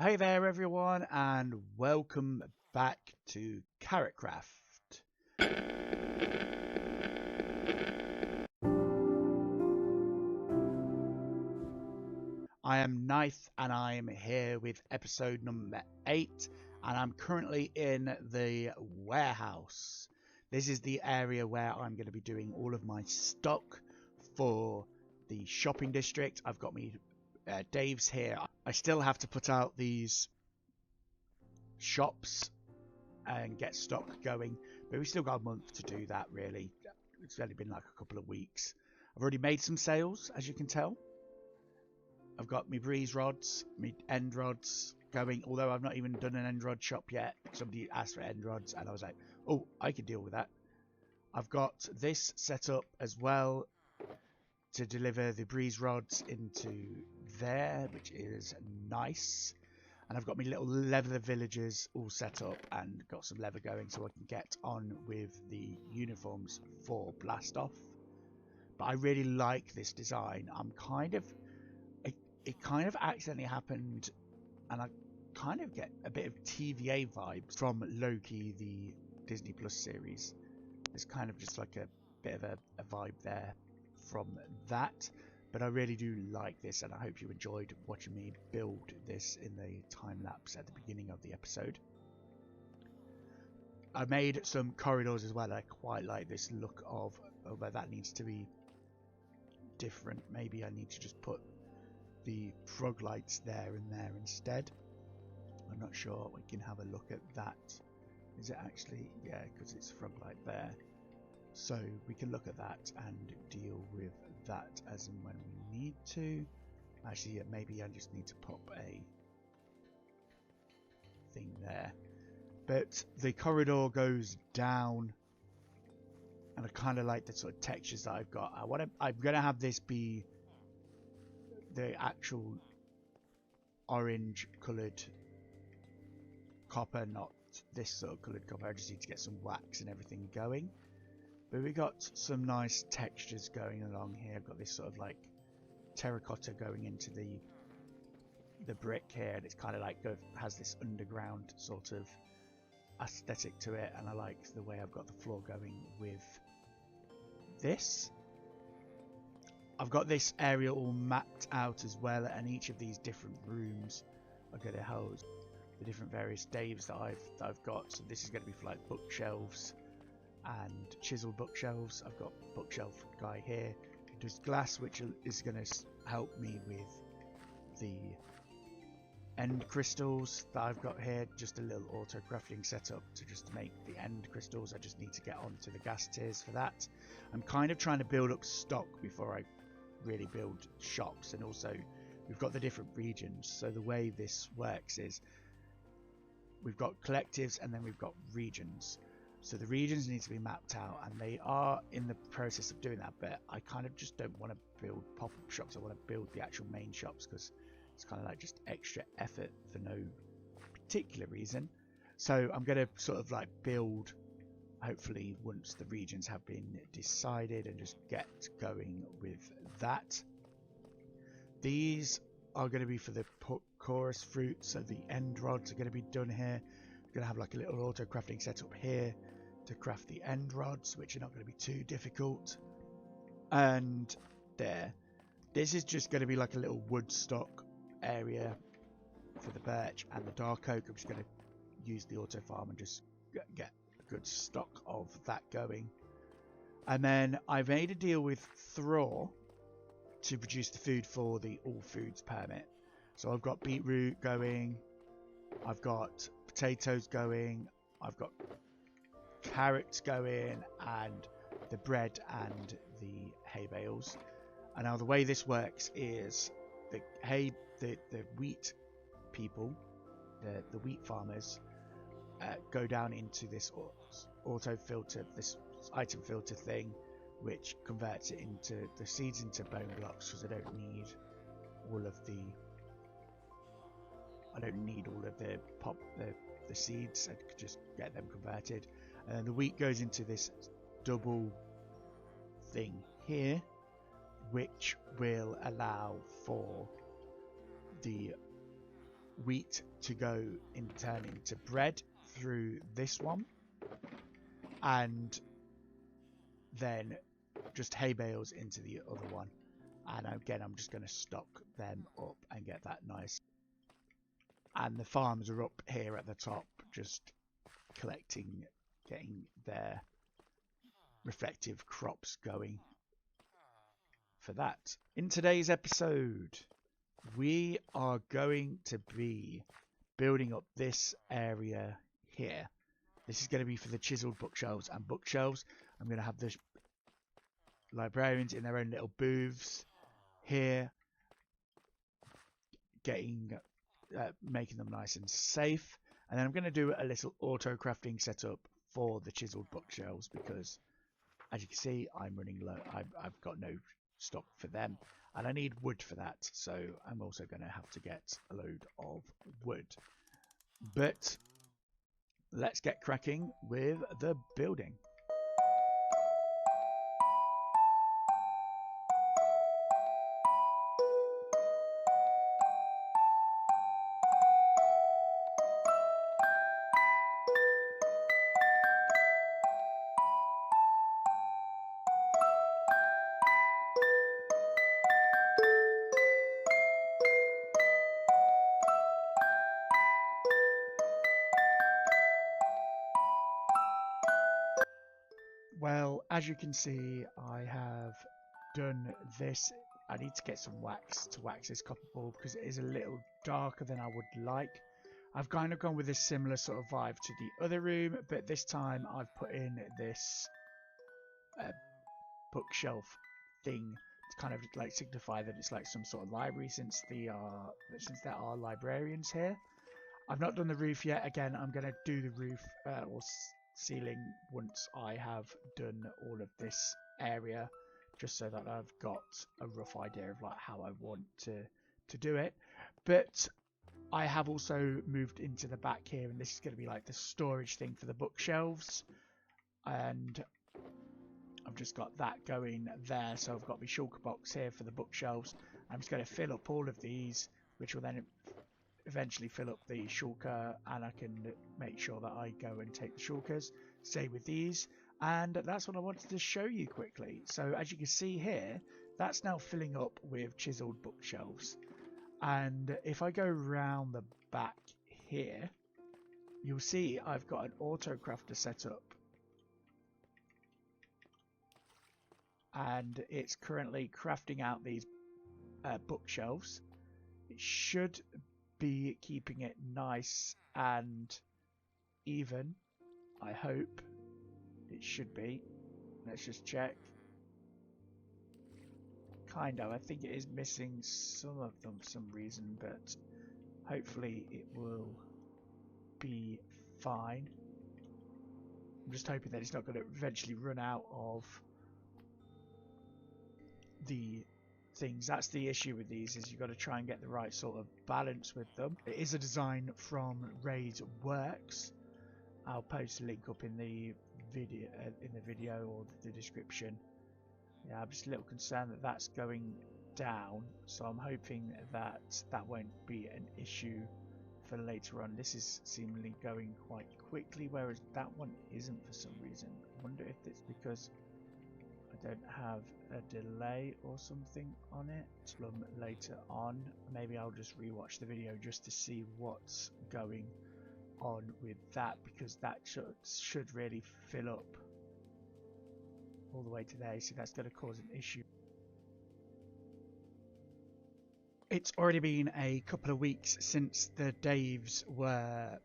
Hey there, everyone, and welcome back to KarotKraft. I am Knife, and I am here with episode number 8, and I'm currently in the warehouse. This is the area where I'm going to be doing all of my stock for the shopping district. I've got me Dave's here. I still have to put out these shops and get stock going, but we've still got a month to do that. Really, it's only been like a couple of weeks. I've already made some sales, as you can tell. I've got my breeze rods, my end rods going, although I've not even done an end rod shop yet. Somebody asked for end rods and I was like, oh, I can deal with that. I've got this set up as well to deliver the breeze rods into there, which is nice. And I've got my little leather villagers all set up and got some leather going so I can get on with the uniforms for blast off. But I really like this design. It kind of accidentally happened, and I kind of get a bit of TVA vibes from Loki, the Disney Plus series. There's kind of just like a bit of a vibe there from that. But I really do like this, and I hope you enjoyed watching me build this in the time lapse at the beginning of the episode. I made some corridors as well. I quite like this look of, where that needs to be different. Maybe I need to just put the frog lights there and there instead. I'm not sure. We can have a look at that. Is it actually? Yeah, because it's frog light there. So we can look at that and deal with that as and when we need to. Actually, yeah, maybe I just need to pop a thing there. But the corridor goes down, and I kind of like the sort of textures that I've got. I'm gonna have this be the actual orange coloured copper, not this sort of coloured copper. I just need to get some wax and everything going. But we got some nice textures going along here. I've got this sort of like terracotta going into the brick here, and it's kind of like has this underground sort of aesthetic to it, and I like the way I've got the floor going with this. I've got this area all mapped out as well, and each of these different rooms are going to house the different various Daves that I've got. So this is going to be for like bookshelves and chiseled bookshelves. I've got bookshelf guy here who does glass, which is going to help me with the end crystals that I've got here. Just a little auto crafting setup to just make the end crystals. I just need to get onto the gas tiers for that. I'm kind of trying to build up stock before I really build shops, and also we've got the different regions. So the way this works is we've got collectives and then we've got regions. So the regions need to be mapped out, and they are in the process of doing that, but I kind of just don't want to build pop-up shops. I want to build the actual main shops because it's kind of like just extra effort for no particular reason. So I'm going to sort of like build, hopefully once the regions have been decided, and just get going with that. These are going to be for the chorus fruit, so the end rods are going to be done here. We're going to have like a little auto crafting setup here to craft the end rods, which are not going to be too difficult. And there, this is just going to be like a little wood stock area for the birch and the dark oak. I'm just going to use the auto farm and just get a good stock of that going. And then I've made a deal with Thraw to produce the food for the all foods permit. So I've got beetroot going, I've got potatoes going, I've got carrots going, and the bread and the hay bales. And now the way this works is the wheat people, the wheat farmers, go down into this auto filter, this item filter thing, which converts it into the seeds into bone blocks, because I don't need all of the the seeds. I could just get them converted, and then the wheat goes into this double thing here, which will allow for the wheat to go in turn into bread through this one, and then just hay bales into the other one. And again, I'm just going to stock them up and get that nice. And the farms are up here at the top, just collecting, getting their reflective crops going for that. In today's episode, we are going to be building up this area here. This is going to be for the chiseled bookshelves and bookshelves. I'm going to have the librarians in their own little booths here, making them nice and safe. And then I'm going to do a little auto crafting setup for the chiseled bookshelves, because as you can see, I'm running low. I've got no stock for them, and I need wood for that, so I'm also going to have to get a load of wood. But let's get cracking with the building. Well, as you can see, I have done this. I need to get some wax to wax this copper ball because it is a little darker than I would like. I've kind of gone with a similar sort of vibe to the other room, but this time I've put in this bookshelf thing to kind of like signify that it's like some sort of library, since there are librarians here. I've not done the roof yet. Again, I'm going to do the roof or ceiling once I have done all of this area, just so that I've got a rough idea of like how I want to do it. But I have also moved into the back here, and this is going to be like the storage thing for the bookshelves, and I've just got that going there. So I've got my shulker box here for the bookshelves. I'm just going to fill up all of these, which will then eventually fill up the shulker, and I can make sure that I go and take the shulkers. Same with these, and that's what I wanted to show you quickly. So as you can see here, that's now filling up with chiseled bookshelves. And if I go round the back here, you'll see I've got an auto crafter set up, and it's currently crafting out these bookshelves. It should be keeping it nice and even. I hope it should be. Let's just check. Kind of. I think it is missing some of them for some reason, but hopefully it will be fine. I'm just hoping that it's not going to eventually run out of the things. That's the issue with these, is you've got to try and get the right sort of balance with them. It is a design from Ray's Works. I'll post a link up in the video or the description. Yeah, I'm just a little concerned that that's going down, so I'm hoping that that won't be an issue for later on. This is seemingly going quite quickly, whereas that one isn't for some reason. I wonder if it's because I don't have a delay or something on it. From later on, maybe I'll just rewatch the video just to see what's going on with that, because that should really fill up all the way to there. So that's going to cause an issue. It's already been a couple of weeks since the Daves were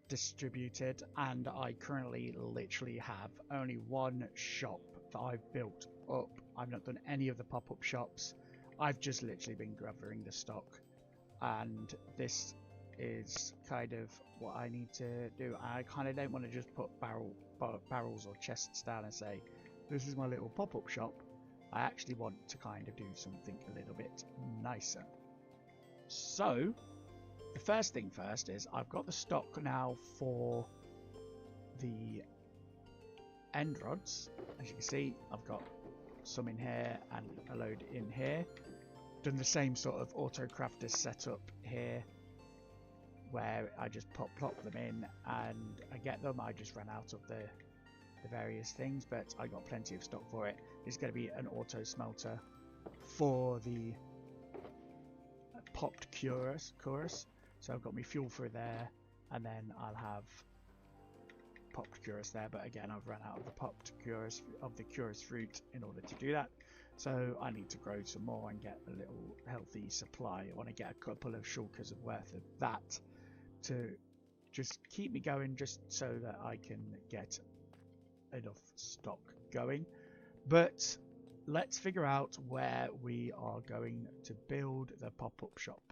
distributed, and I currently literally have only one shop that I've built up. I've not done any of the pop-up shops. I've just literally been gathering the stock, and this is kind of what I need to do. I kind of don't want to just put barrels or chests down and say, this is my little pop-up shop. I actually want to kind of do something a little bit nicer. So the first thing first is I've got the stock now for the end rods. As you can see, I've got some in here and a load in here. Done the same sort of auto crafter setup here where I just plop them in and I get them. I just ran out of the various things, but I got plenty of stock for it. There's going to be an auto smelter for the popped chorus. So I've got my fuel for there, and then I'll have popped chorus there. But again, I've run out of the popped chorus of the chorus fruit in order to do that. So I need to grow some more and get a little healthy supply. I want to get a couple of shulkers of worth of that to just keep me going, just so that I can get enough stock going. But let's figure out where we are going to build the pop-up shop.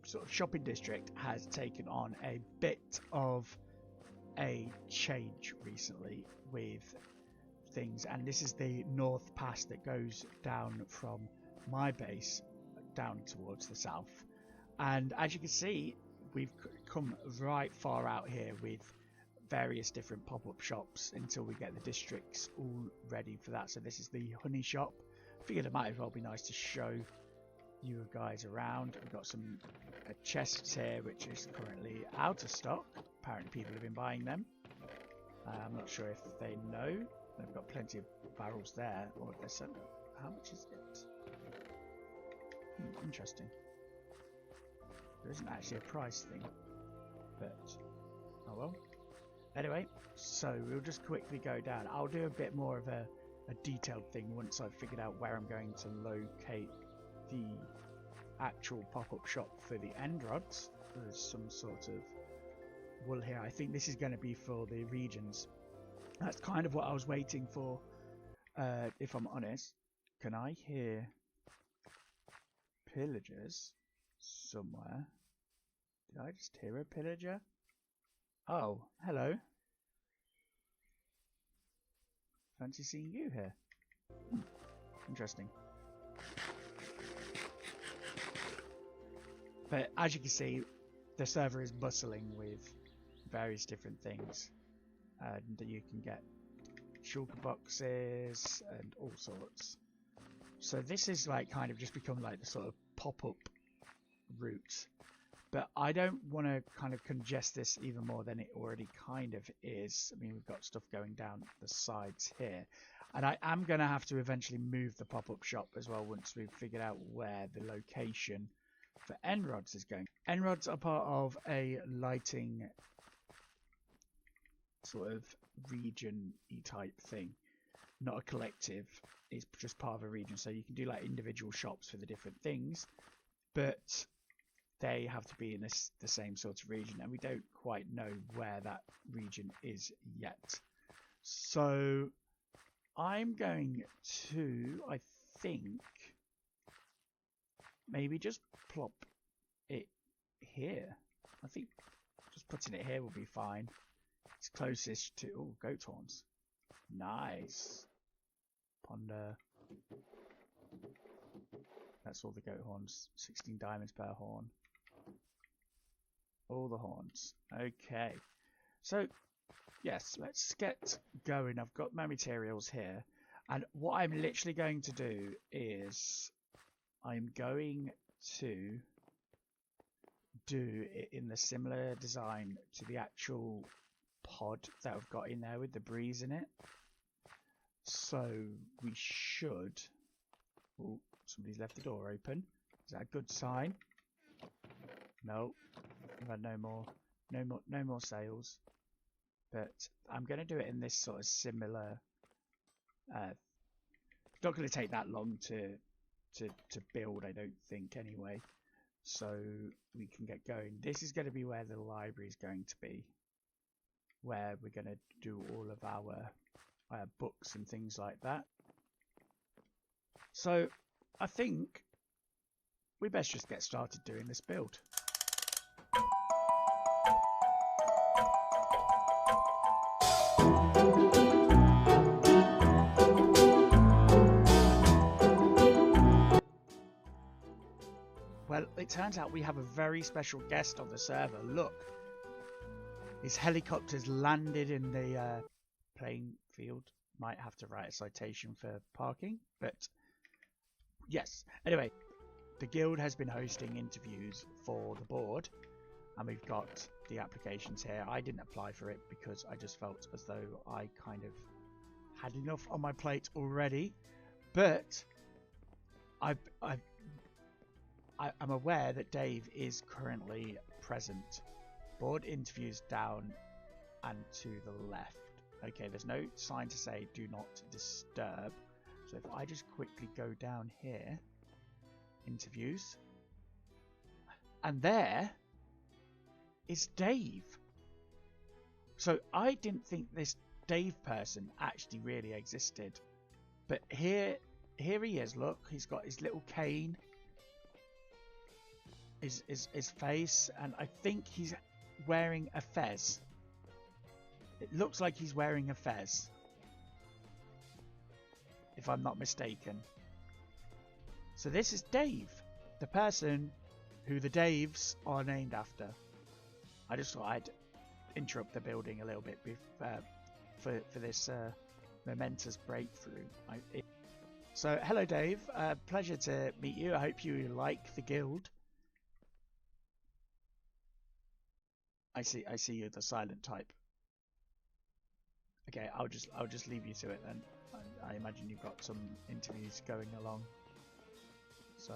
Sort of shopping district has taken on a bit of a change recently with things, and this is the north pass that goes down from my base down towards the south. And as you can see, we've come right far out here with various different pop-up shops until we get the districts all ready for that. So this is the honey shop. Figured it might as well be nice to show you guys around. We've got some chests here which is currently out of stock. Apparently people have been buying them. I'm not sure if they know. They've got plenty of barrels there. Or there's some. How much is it? Interesting. There isn't actually a price thing, but oh well. Anyway, so we'll just quickly go down. I'll do a bit more of a detailed thing once I've figured out where I'm going to locate the actual pop-up shop for the end rods. There's some sort of wool here. I think this is going to be for the regions. That's kind of what I was waiting for, if I'm honest. Can I hear pillagers somewhere? Did I just hear a pillager? Oh, hello. Fancy seeing you here. Interesting. But as you can see, the server is bustling with various different things. And you can get shulker boxes and all sorts. So this is like kind of just become like the sort of pop-up route. But I don't want to kind of congest this even more than it already kind of is. I mean, we've got stuff going down the sides here. And I am going to have to eventually move the pop-up shop as well once we've figured out where the location for end rods is going. End rods are part of a lighting sort of region-y type thing. Not a collective. It's just part of a region. So you can do like individual shops for the different things. But they have to be in the same sort of region, and we don't quite know where that region is yet. So I'm going to, I think, maybe just plop it here. I think just putting it here will be fine. It's closest to, oh, goat horns. Nice. Ponder. That's all the goat horns. 16 diamonds per horn. All the horns. Okay. So, yes, let's get going. I've got my materials here. And what I'm literally going to do is I'm going to do it in the similar design to the actual pod that I've got in there with the breeze in it. So we should... Oh, somebody's left the door open. Is that a good sign? No. I've had no more sales. But I'm going to do it in this sort of similar... it's not going to take that long to build, I don't think, anyway. So we can get going. This is going to be where the library is going to be. Where we're going to do all of our books and things like that. So I think we best just get started doing this build. Well, it turns out we have a very special guest on the server. Look, his helicopter's landed in the playing field. Might have to write a citation for parking, but yes. Anyway, the guild has been hosting interviews for the board, And we've got the applications here. I didn't apply for it because I just felt as though I kind of had enough on my plate already. But I'm aware that Dave is currently present. Board interviews down and to the left. Okay, there's no sign to say do not disturb. So if I just quickly go down here, interviews, and there is Dave. So I didn't think this Dave person actually really existed. But here he is, look, he's got his little cane, his face, and I think he's wearing a fez. It looks like he's wearing a fez, if I'm not mistaken. So this is Dave, the person who the Daves are named after. I just thought I'd interrupt the building a little bit for this momentous breakthrough. So hello Dave, pleasure to meet you. I hope you like the guild. I see you're the silent type. Okay, I'll just leave you to it then. I imagine you've got some interviews going along. So,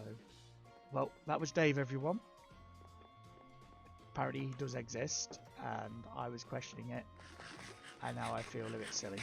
well, that was Dave, everyone. Apparently he does exist, and I was questioning it, and now I feel a bit silly.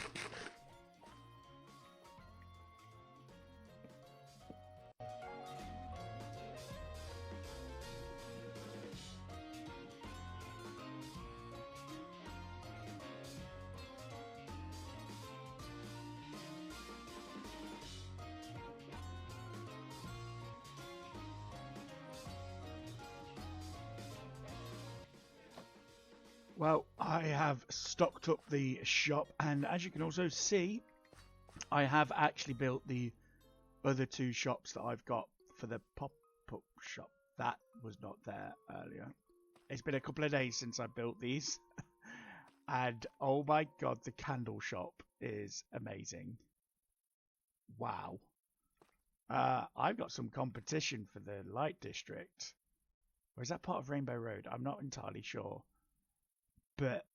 Well, I have stocked up the shop, and as you can also see, I have actually built the other two shops that I've got for the pop-up shop. That was not there earlier. It's been a couple of days since I built these, and oh my god, the candle shop is amazing. Wow. I've got some competition for the Light District. Or is that part of Rainbow Road? I'm not entirely sure. But,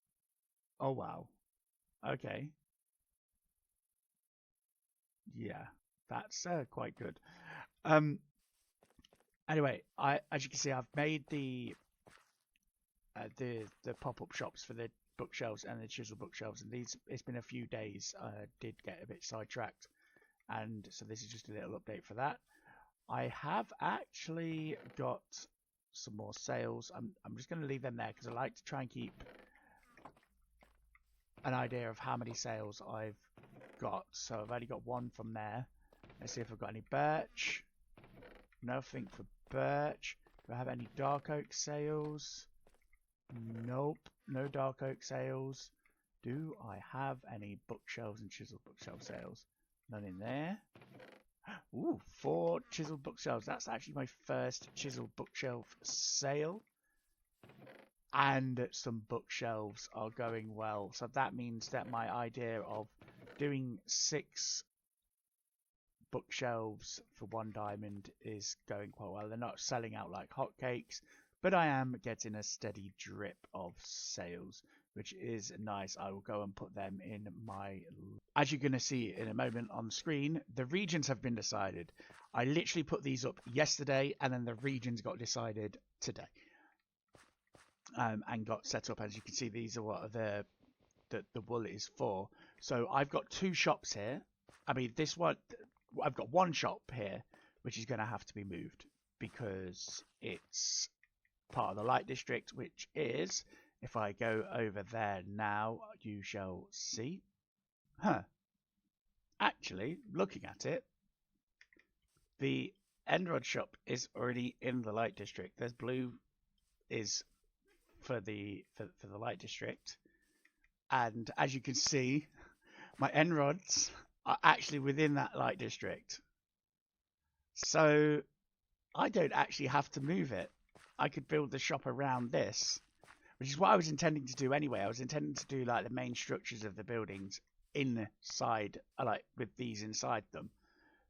oh wow. Okay. Yeah, that's quite good. Anyway, as you can see, I've made the pop-up shops for the bookshelves and the chisel bookshelves, and these, it's been a few days. I did get a bit sidetracked, and so this is just a little update for that. I have actually got some more sales. I'm just going to leave them there because I like to try and keep an idea of how many sales I've got. So I've only got one from there. Let's see if I've got any birch. Nothing for birch. Do I have any dark oak sales? Nope, no dark oak sales. Do I have any bookshelves and chisel bookshelf sales? None in there. Ooh, 4 chisel bookshelves. That's actually my first chisel bookshelf sale. And some bookshelves are going well. So that means that my idea of doing 6 bookshelves for 1 diamond is going quite well. They're not selling out like hotcakes, but I am getting a steady drip of sales, which is nice. I will go and put them in my... As you're going to see in a moment on the screen, the regions have been decided. I literally put these up yesterday, and then the regions got decided today. And got set up. As you can see, these are what the wool is for. So I've got 2 shops here. I mean, this one, I've got 1 shop here, which is going to have to be moved because it's part of the Light District, which is, if I go over there now, you shall see. Actually, looking at it, the Enrod shop is already in the Light District. There's blue is for the Light District, and as you can see, my Enrods are actually within that Light District, so I don't actually have to move it. I could build the shop around this, which is what I was intending to do anyway. I was intending to do like the main structures of the buildings inside, like with these inside them.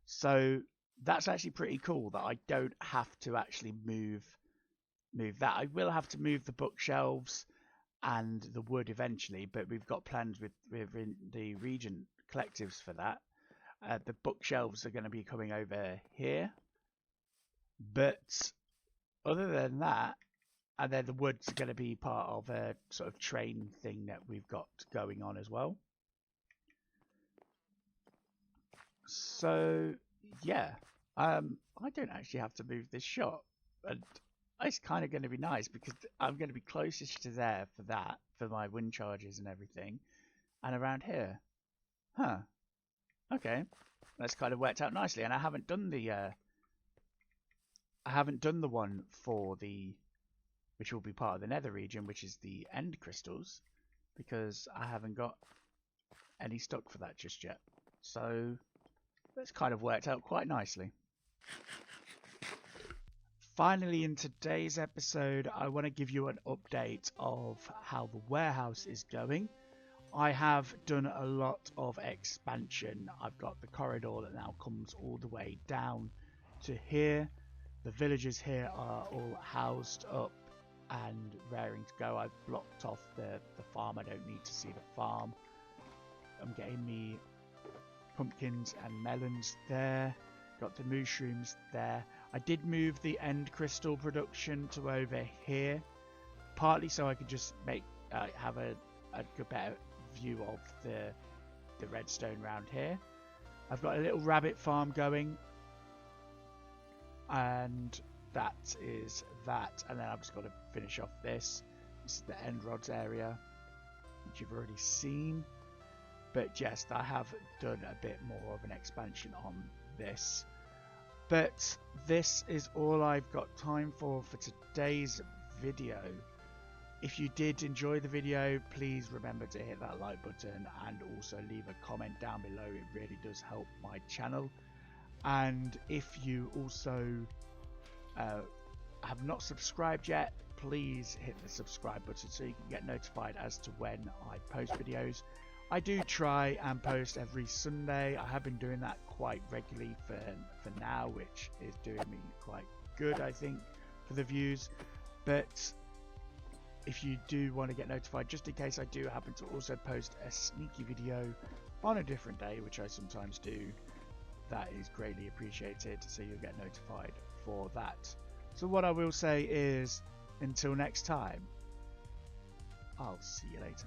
So that's actually pretty cool that I don't have to actually move move that. I will have to move the bookshelves and the wood eventually, but we've got plans with the Regent collectives for that. The bookshelves are going to be coming over here, but other than that, and then the wood's going to be part of a sort of train thing that we've got going on as well. So yeah, I don't actually have to move this shop, and it's kind of going to be nice because I'm going to be closest to there for that, for my wind charges and everything, and around here. Huh. Okay, that's kind of worked out nicely, and I haven't done the one for the, which will be part of the nether region, which is the end crystals, because I haven't got any stock for that just yet. So that's kind of worked out quite nicely. Finally, in today's episode, I want to give you an update of how the warehouse is going. I have done a lot of expansion. I've got the corridor that now comes all the way down to here. The villagers here are all housed up and raring to go. I've blocked off the farm. I don't need to see the farm. I'm getting me pumpkins and melons there. Got the mushrooms there. I did move the end crystal production to over here, partly so I could just make have a better view of the redstone around here. I've got a little rabbit farm going, and that is that. And then I've just got to finish off this. This is the end rods area, which you've already seen. But yes, I have done a bit more of an expansion on this. But this is all I've got time for today's video. If you did enjoy the video, please remember to hit that like button and also leave a comment down below. It really does help my channel. And if you also have not subscribed yet, please hit the subscribe button so you can get notified as to when I post videos. I do try and post every Sunday. I have been doing that quite regularly for now, which is doing me quite good, I think, for the views. But if you do want to get notified, just in case I do happen to also post a sneaky video on a different day, which I sometimes do, that is greatly appreciated, so you'll get notified for that. So what I will say is, until next time, I'll see you later.